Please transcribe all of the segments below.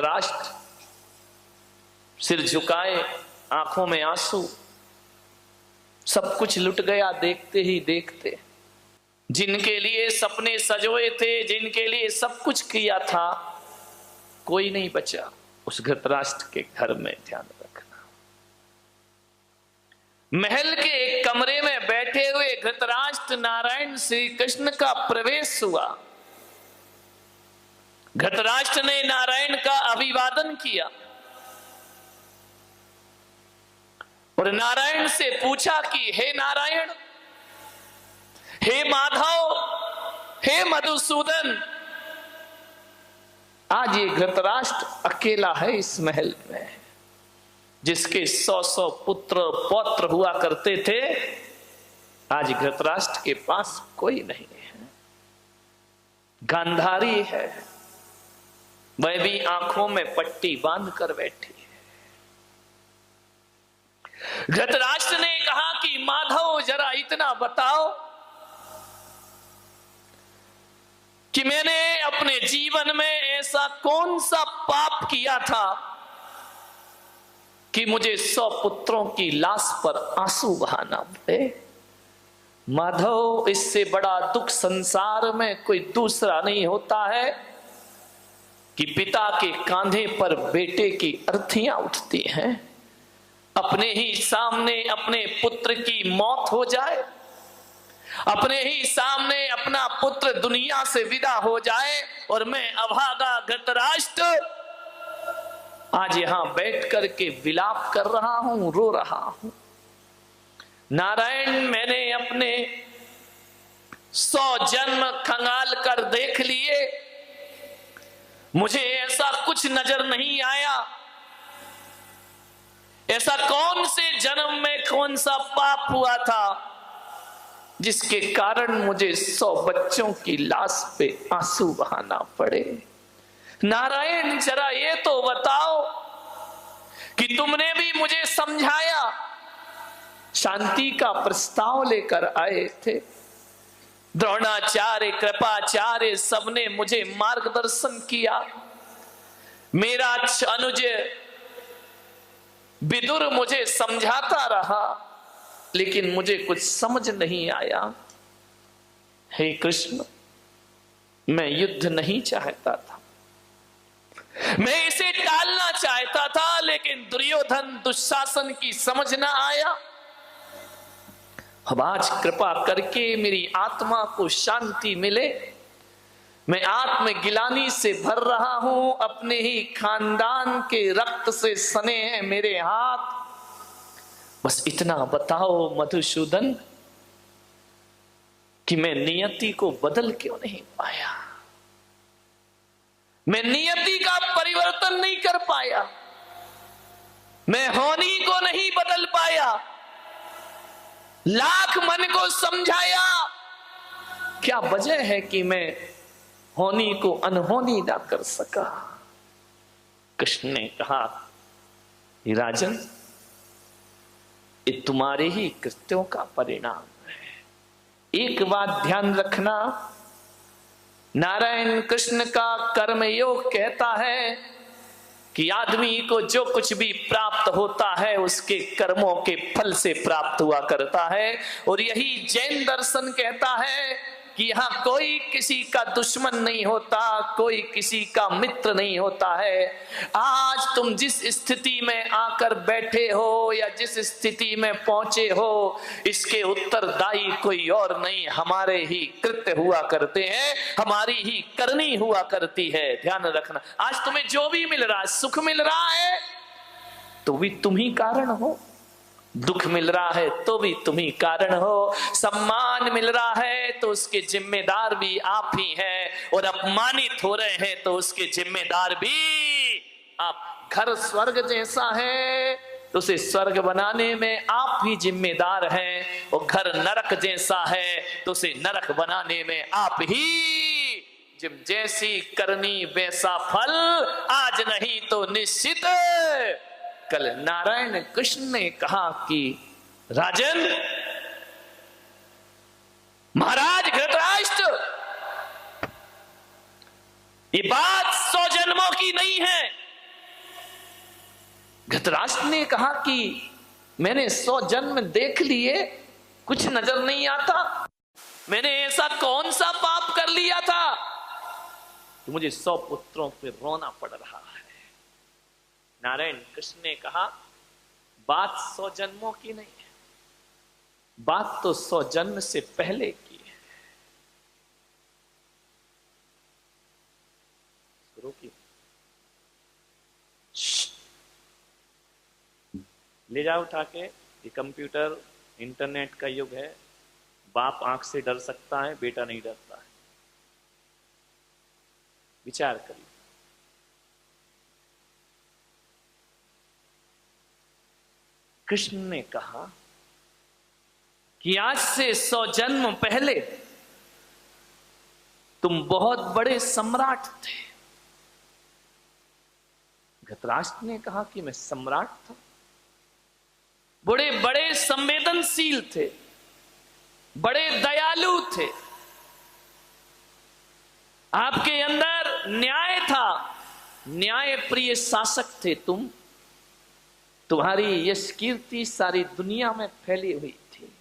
राष्ट्र सिर झुकाए, आंखों में आंसू, सब कुछ लुट गया देखते ही देखते। जिनके लिए सपने सजोए थे, जिनके लिए सब कुछ किया था, कोई नहीं बचा उस धृतराष्ट्र के घर में। ध्यान रखना, महल के एक कमरे में बैठे हुए धृतराष्ट्र नारायण श्री कृष्ण का प्रवेश हुआ। धृतराष्ट्र ने नारायण का अभिवादन किया और नारायण से पूछा कि हे नारायण, हे माधव, हे मधुसूदन, आज ये धृतराष्ट्र अकेला है इस महल में। जिसके 100 पुत्र पौत्र हुआ करते थे, आज धृतराष्ट्र के पास कोई नहीं है। गांधारी है, वह भी आंखों में पट्टी बांध कर बैठी है। धृतराष्ट्र ने कहा कि माधव, जरा इतना बताओ कि मैंने अपने जीवन में ऐसा कौन सा पाप किया था कि मुझे 100 पुत्रों की लाश पर आंसू बहाना पड़े। माधव, इससे बड़ा दुख संसार में कोई दूसरा नहीं होता है कि पिता के कांधे पर बेटे की अर्थियां उठती हैं, अपने ही सामने अपने पुत्र की मौत हो जाए, अपने ही सामने अपना पुत्र दुनिया से विदा हो जाए, और मैं अभागा धृतराष्ट्र आज यहां बैठ करके विलाप कर रहा हूं, रो रहा हूं। नारायण, मैंने अपने 100 जन्म खंगाल कर देख लिए, मुझे ऐसा कुछ नजर नहीं आया। ऐसा कौन से जन्म में कौन सा पाप हुआ था जिसके कारण मुझे 100 बच्चों की लाश पे आंसू बहाना पड़े। नारायण, जरा ये तो बताओ कि तुमने भी मुझे समझाया, शांति का प्रस्ताव लेकर आए थे, द्रोणाचार्य, कृपाचार्य, सबने मुझे मार्गदर्शन किया। मेरा अनुज विदुर मुझे समझाता रहा, लेकिन मुझे कुछ समझ नहीं आया। हे कृष्ण, मैं युद्ध नहीं चाहता था, मैं इसे टालना चाहता था, लेकिन दुर्योधन दुशासन की समझ ना आया। अब आज कृपा करके मेरी आत्मा को शांति मिले। मैं आत्मगिलानी से भर रहा हूं, अपने ही खानदान के रक्त से सने हैं मेरे हाथ। बस इतना बताओ मधुसूदन कि मैं नियति को बदल क्यों नहीं पाया, मैं नियति का परिवर्तन नहीं कर पाया, मैं होनी को नहीं बदल पाया। लाख मन को समझाया, क्या वजह है कि मैं होनी को अनहोनी ना कर सका। कृष्ण ने कहा, राजन, ये तुम्हारे ही कृत्यों का परिणाम है। एक बात ध्यान रखना, नारायण कृष्ण का कर्मयोग कहता है कि आदमी को जो कुछ भी प्राप्त होता है उसके कर्मों के फल से प्राप्त हुआ करता है। और यही जैन दर्शन कहता है कि यहां कोई किसी का दुश्मन नहीं होता, कोई किसी का मित्र नहीं होता है। आज तुम जिस स्थिति में आकर बैठे हो या जिस स्थिति में पहुंचे हो, इसके उत्तरदायी कोई और नहीं, हमारे ही कृत्य हुआ करते हैं, हमारी ही करनी हुआ करती है। ध्यान रखना, आज तुम्हें जो भी मिल रहा है, सुख मिल रहा है तो भी तुम ही कारण हो, दुख मिल रहा है तो भी तुम ही कारण हो, सम्मान मिल रहा है तो उसके जिम्मेदार भी आप ही हैं, और अपमानित हो रहे हैं तो उसके जिम्मेदार भी आप। घर स्वर्ग जैसा है तो उसे स्वर्ग बनाने में आप ही जिम्मेदार हैं, और घर नरक जैसा है तो उसे नरक बनाने में आप ही। जिम जैसी करनी वैसा फल, आज नहीं तो निश्चित। कल नारायण कृष्ण ने कहा कि राजन, महाराज धृतराष्ट्र, ये बात 100 जन्मों की नहीं है, धृतराष्ट्र ने कहा कि मैंने 100 जन्म देख लिए, कुछ नजर नहीं आता। मैंने ऐसा कौन सा पाप कर लिया था कि मुझे 100 पुत्रों पे रोना पड़ रहा है। नारायण कृष्ण ने कहा बात 100 जन्मों की नहीं है, बात तो 100 जन्म से पहले की है। गुरु की ले जाओ उठा के, ये कंप्यूटर इंटरनेट का युग है। बाप आंख से डर सकता है, बेटा नहीं डरता है। विचार करिए। कृष्ण ने कहा कि आज से 100 जन्म पहले तुम बहुत बड़े सम्राट थे। धृतराष्ट्र ने कहा कि मैं सम्राट था, बड़े बड़े संवेदनशील थे, बड़े दयालु थे, आपके अंदर न्याय था, न्याय प्रिय शासक थे तुम। तुम्हारी यश कीर्ति सारी दुनिया में फैली हुई थी।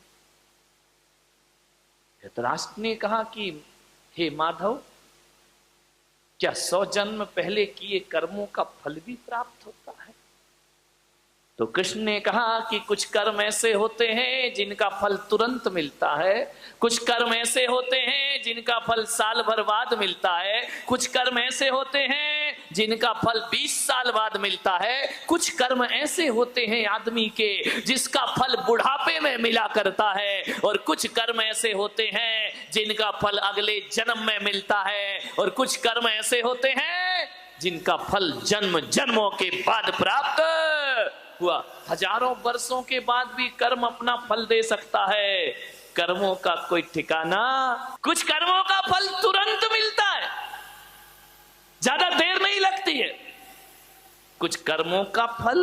धृतराष्ट्र ने कहा कि हे माधव, क्या 100 जन्म पहले किए कर्मों का फल भी प्राप्त होता है? तो कृष्ण ने कहा कि कुछ कर्म ऐसे होते हैं जिनका फल तुरंत मिलता है, कुछ कर्म ऐसे होते हैं जिनका फल साल भर बाद मिलता है, कुछ कर्म ऐसे होते हैं जिनका फल 20 साल बाद मिलता है, कुछ कर्म ऐसे होते हैं आदमी के जिसका फल बुढ़ापे में मिला करता है, और कुछ कर्म ऐसे होते हैं जिनका फल अगले जन्म में मिलता है, और कुछ कर्म ऐसे होते हैं जिनका फल जन्म जन्मों के बाद प्राप्त हुआ। हजारों वर्षों के बाद भी कर्म अपना फल दे सकता है। कर्मों का कोई ठिकाना, कुछ कर्मों का फल तुरंत मिलता है, ज्यादा देर नहीं लगती है। कुछ कर्मों का फल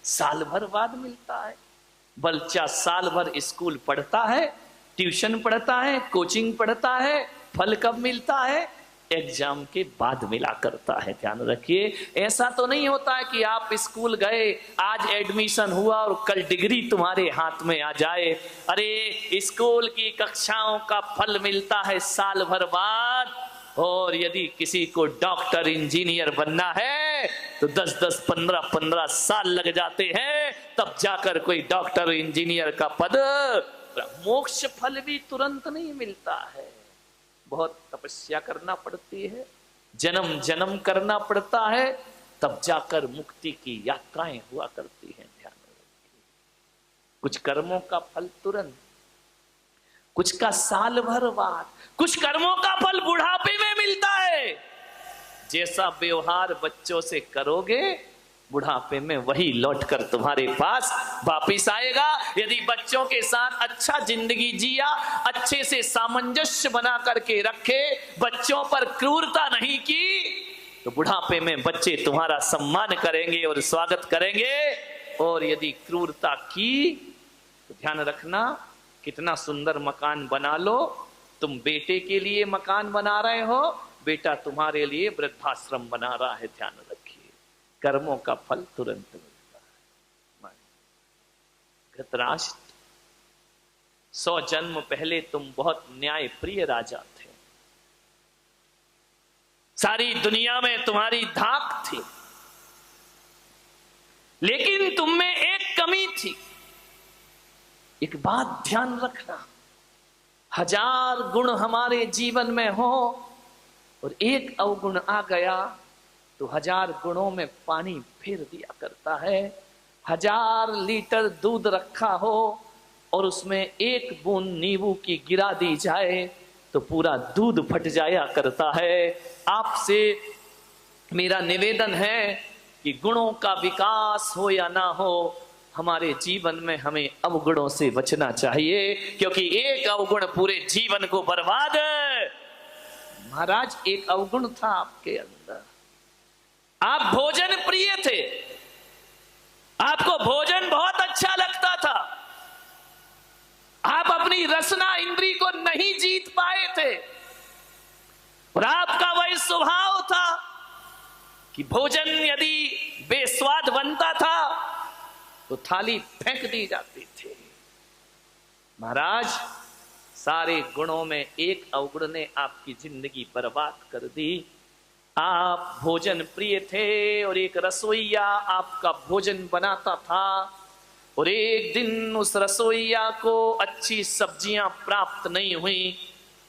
साल भर बाद मिलता है। बच्चा साल भर स्कूल पढ़ता है, ट्यूशन पढ़ता है, कोचिंग पढ़ता है, फल कब मिलता है? एग्जाम के बाद मिला करता है। ध्यान रखिए, ऐसा तो नहीं होता है कि आप स्कूल गए, आज एडमिशन हुआ और कल डिग्री तुम्हारे हाथ में आ जाए। अरे स्कूल की कक्षाओं का फल मिलता है साल भर बाद, और यदि किसी को डॉक्टर इंजीनियर बनना है तो 10-10, 15-15 साल लग जाते हैं, तब जाकर कोई डॉक्टर इंजीनियर का पद। मोक्ष फल भी तुरंत नहीं मिलता है, बहुत तपस्या करना पड़ती है, जन्म जन्म करना पड़ता है, तब जाकर मुक्ति की यात्राएं हुआ करती हैं। ध्यान रखिए, कुछ कर्मों का फल तुरंत, कुछ का साल भर बाद, कुछ कर्मों का फल बुढ़ापे में मिलता है। जैसा व्यवहार बच्चों से करोगे, बुढ़ापे में वही लौटकर तुम्हारे पास वापिस आएगा। यदि बच्चों के साथ अच्छा जिंदगी जिया, अच्छे से सामंजस्य बना करके रखे, बच्चों पर क्रूरता नहीं की, तो बुढ़ापे में बच्चे तुम्हारा सम्मान करेंगे और स्वागत करेंगे। और यदि क्रूरता की तो ध्यान रखना, कितना सुंदर मकान बना लो, तुम बेटे के लिए मकान बना रहे हो, बेटा तुम्हारे लिए वृद्धाश्रम बना रहा है। ध्यान रखिए, कर्मों का फल तुरंत मिलता है। धृतराष्ट्र, 100 जन्म पहले तुम बहुत न्यायप्रिय राजा थे, सारी दुनिया में तुम्हारी धाक थी, लेकिन तुम में एक कमी थी। एक बात ध्यान रखना, 1000 गुण हमारे जीवन में हो और एक अवगुण आ गया तो 1000 गुणों में पानी फेर दिया करता है। 1000 लीटर दूध रखा हो और उसमें एक बूंद नींबू की गिरा दी जाए तो पूरा दूध फट जाया करता है। आपसे मेरा निवेदन है कि गुणों का विकास हो या ना हो, हमारे जीवन में हमें अवगुणों से बचना चाहिए, क्योंकि एक अवगुण पूरे जीवन को बर्बाद। महाराज, एक अवगुण था आपके अंदर, आप भोजन प्रिय थे, आपको भोजन बहुत अच्छा लगता था, आप अपनी रसना इंद्री को नहीं जीत पाए थे, और आपका वही स्वभाव था कि भोजन यदि बेस्वाद बनता था तो थाली फेंक दी जाती थी। महाराज, सारे गुणों में एक अवगुण ने आपकी जिंदगी बर्बाद कर दी। आप भोजन प्रिय थे और एक रसोइया आपका भोजन बनाता था, और एक दिन उस रसोइया को अच्छी सब्जियां प्राप्त नहीं हुई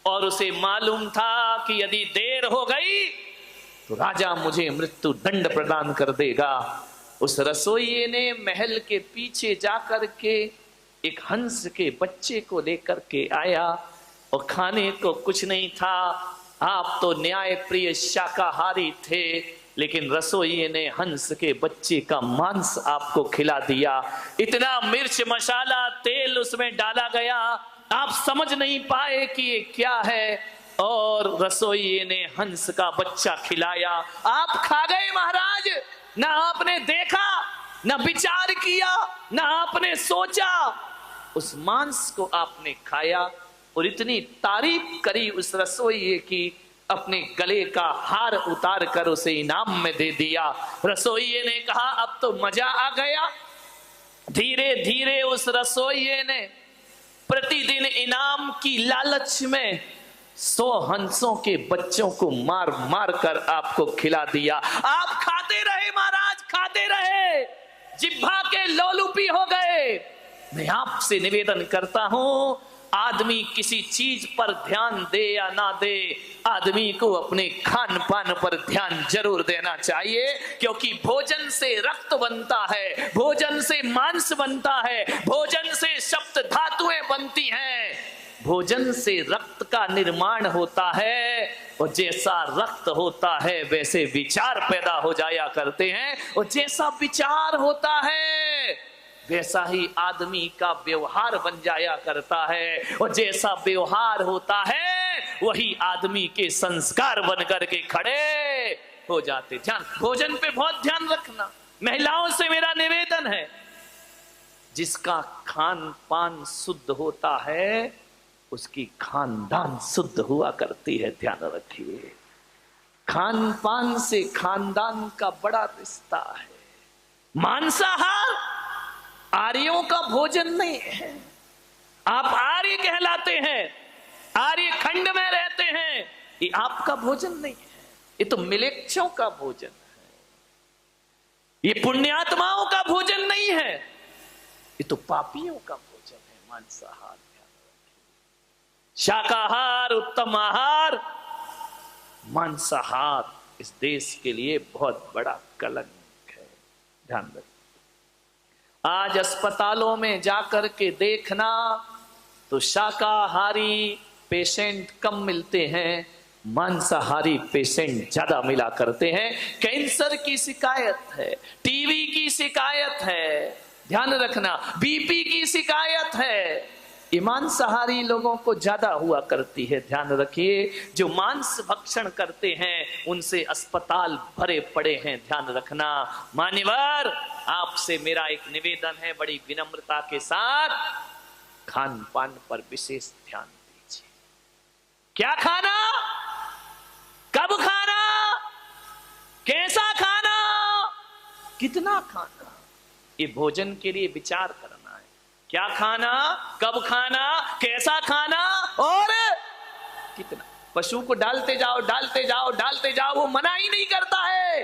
और उसे मालूम था कि यदि देर हो गई तो राजा मुझे मृत्यु दंड प्रदान कर देगा। उस रसोइये ने महल के पीछे जाकर के एक हंस के बच्चे को लेकर के आया, और खाने को कुछ नहीं था। आप तो न्याय प्रिय शाकाहारी थे, लेकिन रसोइये ने हंस के बच्चे का मांस आपको खिला दिया। इतना मिर्च मसाला तेल उसमें डाला गया, आप समझ नहीं पाए कि ये क्या है, और रसोइये ने हंस का बच्चा खिलाया। आप खा गए महाराज, ना आपने देखा, ना विचार किया, ना आपने सोचा, उस मांस को आपने खाया और इतनी तारीफ करी उस रसोइये की, अपने गले का हार उतार कर उसे इनाम में दे दिया। रसोइये ने कहा अब तो मजा आ गया। धीरे धीरे उस रसोइये ने प्रतिदिन इनाम की लालच में 100 हंसों के बच्चों को मार मार कर आपको खिला दिया। आप खाते रहे महाराज, खाते रहे, जिह्वा के लोलुपी हो गए। मैं आपसे निवेदन करता हूं, आदमी किसी चीज पर ध्यान दे या ना दे, आदमी को अपने खान पान पर ध्यान जरूर देना चाहिए, क्योंकि भोजन से रक्त बनता है, भोजन से मांस बनता है, भोजन से सप्त धातुएं बनती हैं, भोजन से रक्त का निर्माण होता है, और जैसा रक्त होता है वैसे विचार पैदा हो जाया करते हैं, और जैसा विचार होता है वैसा ही आदमी का व्यवहार बन जाया करता है, और जैसा व्यवहार होता है वही आदमी के संस्कार बन करके खड़े हो जाते। ध्यान, भोजन पे बहुत ध्यान रखना। महिलाओं से मेरा निवेदन है, जिसका खान पान शुद्ध होता है उसकी खानदान शुद्ध हुआ करती है। ध्यान रखिए, खान पान से खानदान का बड़ा रिश्ता है। मांसाहार आर्यों का भोजन नहीं है। आप आर्य कहलाते हैं, आर्य खंड में रहते हैं, ये आपका भोजन नहीं है, ये तो मिलेच्छों का भोजन है, ये पुण्यात्माओं का भोजन नहीं है, ये तो पापियों का भोजन है। मांसाहार, शाकाहार उत्तम आहार, मांसाहार इस देश के लिए बहुत बड़ा कलंक है। ध्यान रखिए, आज अस्पतालों में जाकर के देखना तो शाकाहारी पेशेंट कम मिलते हैं, मांसाहारी पेशेंट ज्यादा मिला करते हैं। कैंसर की शिकायत है, टीबी की शिकायत है, ध्यान रखना, बीपी की शिकायत है, ये मांसाहारी लोगों को ज्यादा हुआ करती है। ध्यान रखिए, जो मांस भक्षण करते हैं उनसे अस्पताल भरे पड़े हैं। ध्यान रखना। मान्यवर, आपसे मेरा एक निवेदन है, बड़ी विनम्रता के साथ खान पान पर विशेष ध्यान दीजिए। क्या खाना, कब खाना, कैसा खाना, कितना खाना, ये भोजन के लिए विचार करना है। क्या खाना, कब खाना, कैसा खाना और कितना। पशु को डालते जाओ डालते जाओ डालते जाओ, वो मना ही नहीं करता है,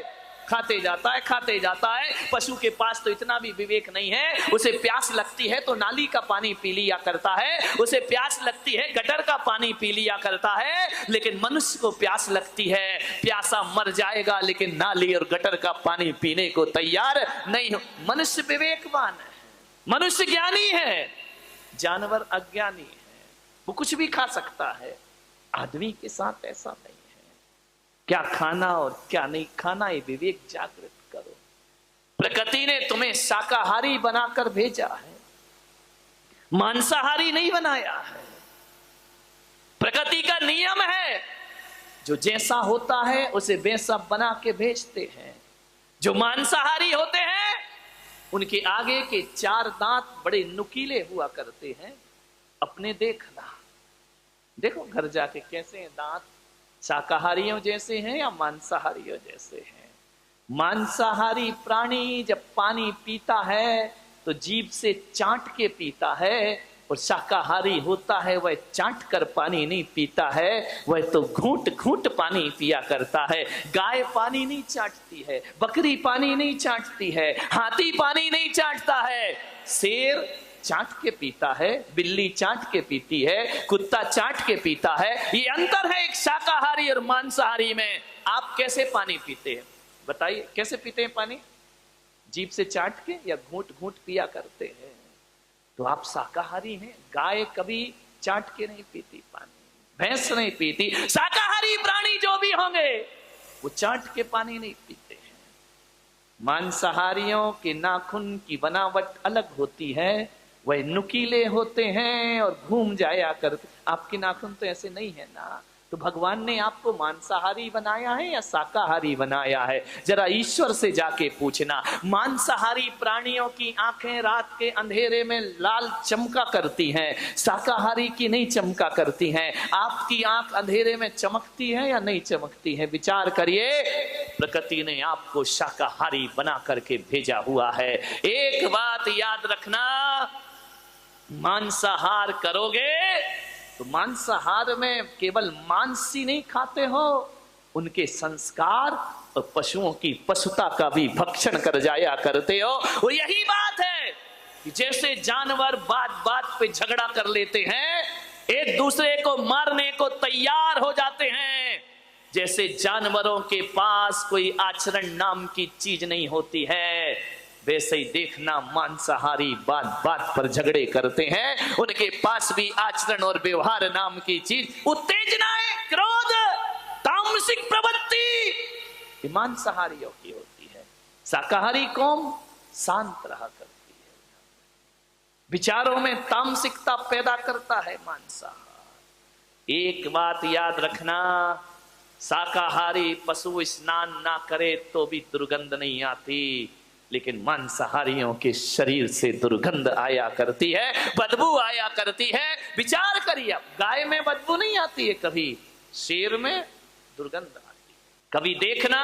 खाते जाता है खाते जाता है। पशु के पास तो इतना भी विवेक नहीं है, उसे प्यास लगती है तो नाली का पानी पी लिया करता है, उसे प्यास लगती है गटर का पानी पी लिया करता है। लेकिन मनुष्य को प्यास लगती है, प्यासा मर जाएगा लेकिन नाली और गटर का पानी पीने को तैयार नहीं हो। मनुष्य विवेकवान है, मनुष्य ज्ञानी है, जानवर अज्ञानी है, वो कुछ भी खा सकता है। आदमी के साथ ऐसा नहीं है। क्या खाना और क्या नहीं खाना, ये विवेक जागृत करो। प्रकृति ने तुम्हें शाकाहारी बनाकर भेजा है, मांसाहारी नहीं बनाया है। प्रकृति का नियम है, जो जैसा होता है उसे वैसा बना के भेजते हैं। जो मांसाहारी होते हैं उनके आगे के 4 दांत बड़े नुकीले हुआ करते हैं। अपने देखना, देखो घर जाके कैसे हैं दांत, शाकाहारियों जैसे हैं या मांसाहारियों जैसे हैं। मांसाहारी प्राणी जब पानी पीता है तो जीभ से चाट के पीता है, और शाकाहारी होता है वह चाट कर पानी नहीं पीता है, वह तो घूंट घूंट पानी पिया करता है। गाय पानी नहीं चाटती है, बकरी पानी नहीं चाटती है, हाथी पानी नहीं चाटता है, शेर चाट के पीता है, बिल्ली चाट के पीती है, कुत्ता चाट के पीता है। ये अंतर है एक शाकाहारी और मांसाहारी में। आप कैसे पानी पीते हैं बताइए, कैसे पीते हैं पानी? जीभ से चाट के या घूंट घूंट पिया करते हैं? तो आप शाकाहारी हैं। गाय कभी चाट के नहीं पीती पानी, भैंस नहीं पीती। शाकाहारी प्राणी जो भी होंगे वो चाट के पानी नहीं पीते हैं। मांसाहारियों के नाखून की बनावट अलग होती है, वह नुकीले होते हैं और घूम जाया करते। आपके नाखून तो ऐसे नहीं है ना। तो भगवान ने आपको मांसाहारी बनाया है या शाकाहारी बनाया है? जरा ईश्वर से जाके पूछना। मांसाहारी प्राणियों की आंखें रात के अंधेरे में लाल चमका करती हैं, शाकाहारी की नहीं चमका करती हैं। आपकी आंख अंधेरे में चमकती है या नहीं चमकती है? विचार करिए। प्रकृति ने आपको शाकाहारी बना करके भेजा हुआ है। एक बात याद रखना, मांसाहार करोगे तो मांसाहार में केवल मांस ही नहीं खाते हो, उनके संस्कार और पशुओं की पशुता का भी भक्षण कर जाया करते हो। और यही बात है कि जैसे जानवर बात बात पे झगड़ा कर लेते हैं, एक दूसरे को मारने को तैयार हो जाते हैं, जैसे जानवरों के पास कोई आचरण नाम की चीज नहीं होती है, वैसे ही देखना मांसाहारी बात बात पर झगड़े करते हैं। उनके पास भी आचरण और व्यवहार नाम की चीज, उत्तेजनाएं, क्रोध, तामसिक प्रवृत्ति मांसाहारियों की होती है। शाकाहारी कौम शांत रहा करती है, विचारों में तामसिकता पैदा करता है मांसाहार। एक बात याद रखना, शाकाहारी पशु स्नान ना करे तो भी दुर्गंध नहीं आती, लेकिन मांसाहारियों के शरीर से दुर्गंध आया करती है, बदबू आया करती है। विचार करिए, गाय में बदबू नहीं आती है कभी, शेर में दुर्गंध आती है। कभी देखना,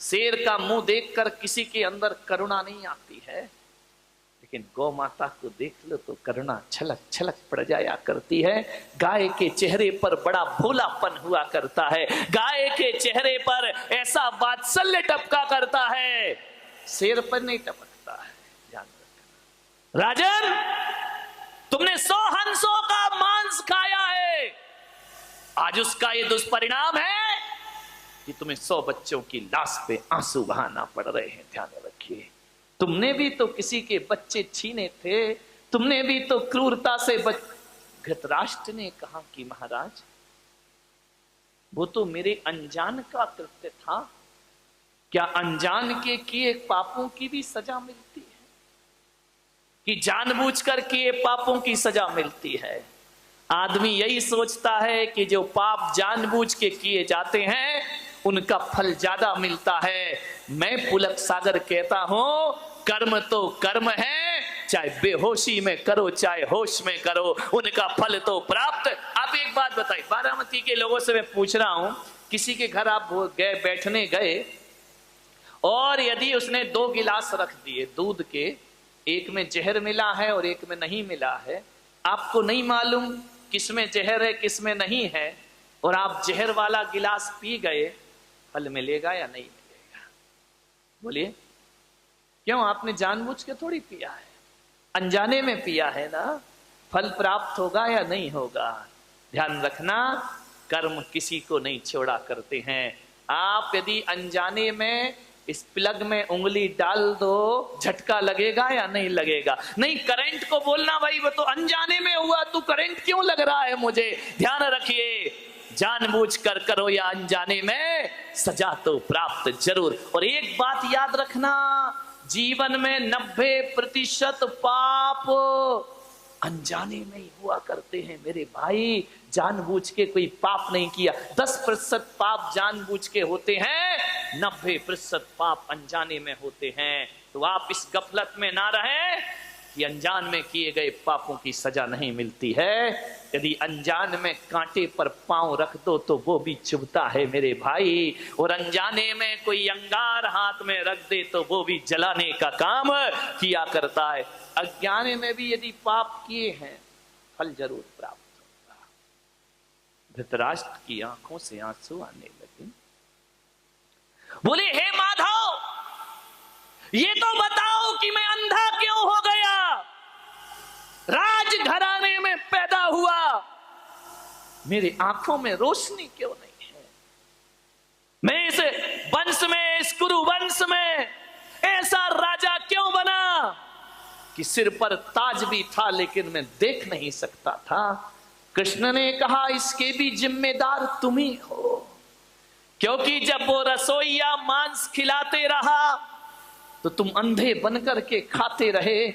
शेर का मुंह देखकर किसी के अंदर करुणा नहीं आती है, लेकिन गौ माता को देख लो तो करुणा छलक छलक पड़ जाया करती है। गाय के चेहरे पर बड़ा भोलापन हुआ करता है, गाय के चेहरे पर ऐसा वात्सल्य टपका करता है, शेर पर नहीं टपकता है। ध्यान रखना। राजन, तुमने 100 हंसों का मांस खाया है, आज उसका ये दुष्परिणाम है कि तुम्हें 100 बच्चों की लाश पे आंसू बहाना पड़ रहे हैं। ध्यान रखिए, तुमने भी तो किसी के बच्चे छीने थे, तुमने भी तो क्रूरता से धृतराष्ट्र ने कहा कि महाराज वो तो मेरे अनजान का कृत्य था, क्या अनजान के किए पापों की भी सजा मिलती है कि जानबूझकर किए पापों की सजा मिलती है? आदमी यही सोचता है कि जो पाप जानबूझ के किए जाते हैं उनका फल ज्यादा मिलता है। मैं पुलक सागर कहता हूं, कर्म तो कर्म है, चाहे बेहोशी में करो चाहे होश में करो, उनका फल तो प्राप्त। आप एक बात बताइए, बारामती के लोगों से मैं पूछ रहा हूं, किसी के घर आप गए, बैठने गए, और यदि उसने 2 गिलास रख दिए दूध के, एक में जहर मिला है और एक में नहीं मिला है, आपको नहीं मालूम किसमें जहर है किसमें नहीं है, और आप जहर वाला गिलास पी गए, फल मिलेगा या नहीं मिलेगा? बोलिए, क्यों? आपने जानबूझ के थोड़ी पिया है, अनजाने में पिया है ना, फल प्राप्त होगा या नहीं होगा? ध्यान रखना, कर्म किसी को नहीं छोड़ा करते हैं। आप यदि अनजाने में इस प्लग में उंगली डाल दो, झटका लगेगा या नहीं लगेगा? नहीं, करंट को बोलना भाई वो तो अनजाने में हुआ, तू करंट क्यों लग रहा है मुझे? ध्यान रखिए, जानबूझ कर करो या अनजाने में, सजा तो प्राप्त जरूर। और एक बात याद रखना, जीवन में 90% पाप अनजाने में ही हुआ करते हैं मेरे भाई, जानबूझ के कोई पाप नहीं किया। 10% पाप जानबूझ के होते हैं, 90% पाप अनजाने में होते हैं। तो आप इस गफलत में ना रहें, कि अनजान में किए गए पापों की सजा नहीं मिलती है। यदि अनजान में कांटे पर पांव रख दो तो वो भी चुभता है मेरे भाई, और अनजाने में कोई अंगार हाथ में रख दे तो वो भी जलाने का काम किया करता है। अज्ञाने में भी यदि पाप किए हैं फल जरूर प्राप्त होगा। धृतराष्ट्र की आंखों से आंसू आने लगे। बोले, हे माधव, ये तो बताओ कि मैं अंधा क्यों हो गया? राजघराने में पैदा हुआ, मेरे आंखों में रोशनी क्यों नहीं है? मैं इस वंश में, इस कुरु वंश में ऐसा राजा क्यों बना कि सिर पर ताज भी था लेकिन मैं देख नहीं सकता था? कृष्ण ने कहा, इसके भी जिम्मेदार तुम ही हो, क्योंकि जब वो रसोइया मांस खिलाते रहा तो तुम अंधे बनकर के खाते रहे।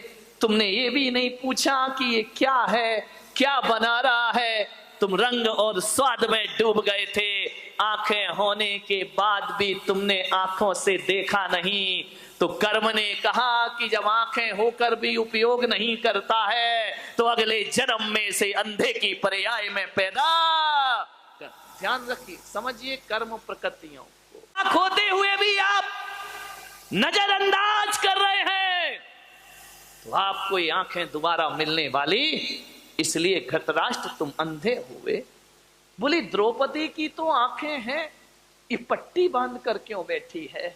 तुमने ये भी नहीं पूछा कि ये क्या है, क्या बना रहा है। तुम रंग और स्वाद में डूब गए थे। आंखें होने के बाद भी तुमने आंखों से देखा नहीं। तो कर्म ने कहा कि जब आंखें होकर भी उपयोग नहीं करता है तो अगले जन्म में से अंधे की पर्याय में पैदा कर। ध्यान रखिए, समझिए कर्म प्रकृतियों को। आंख होते हुए भी आप नजरअंदाज कर रहे हैं तो आपको ये आंखें दोबारा मिलने वाली, इसलिए धृतराष्ट्र तुम अंधे हुए। बोली, द्रौपदी की तो आंखें हैं, ये पट्टी बांध कर क्यों बैठी है?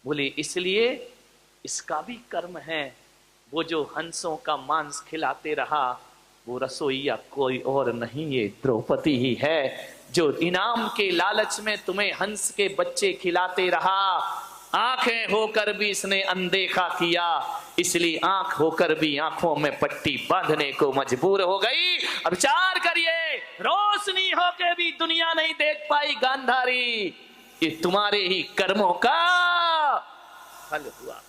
बोली, इसलिए इसका भी कर्म है। वो जो हंसों का मांस खिलाते रहा वो रसोइया कोई और नहीं, ये द्रौपदी ही है, जो इनाम के लालच में तुम्हें हंस के बच्चे खिलाते रहा। आंखें होकर भी इसने अनदेखा किया, इसलिए आंख होकर भी आंखों में पट्टी बांधने को मजबूर हो गई। अब विचार करिए, रोशनी होकर भी दुनिया नहीं देख पाई गांधारी, ये तुम्हारे ही कर्मों का फल हुआ।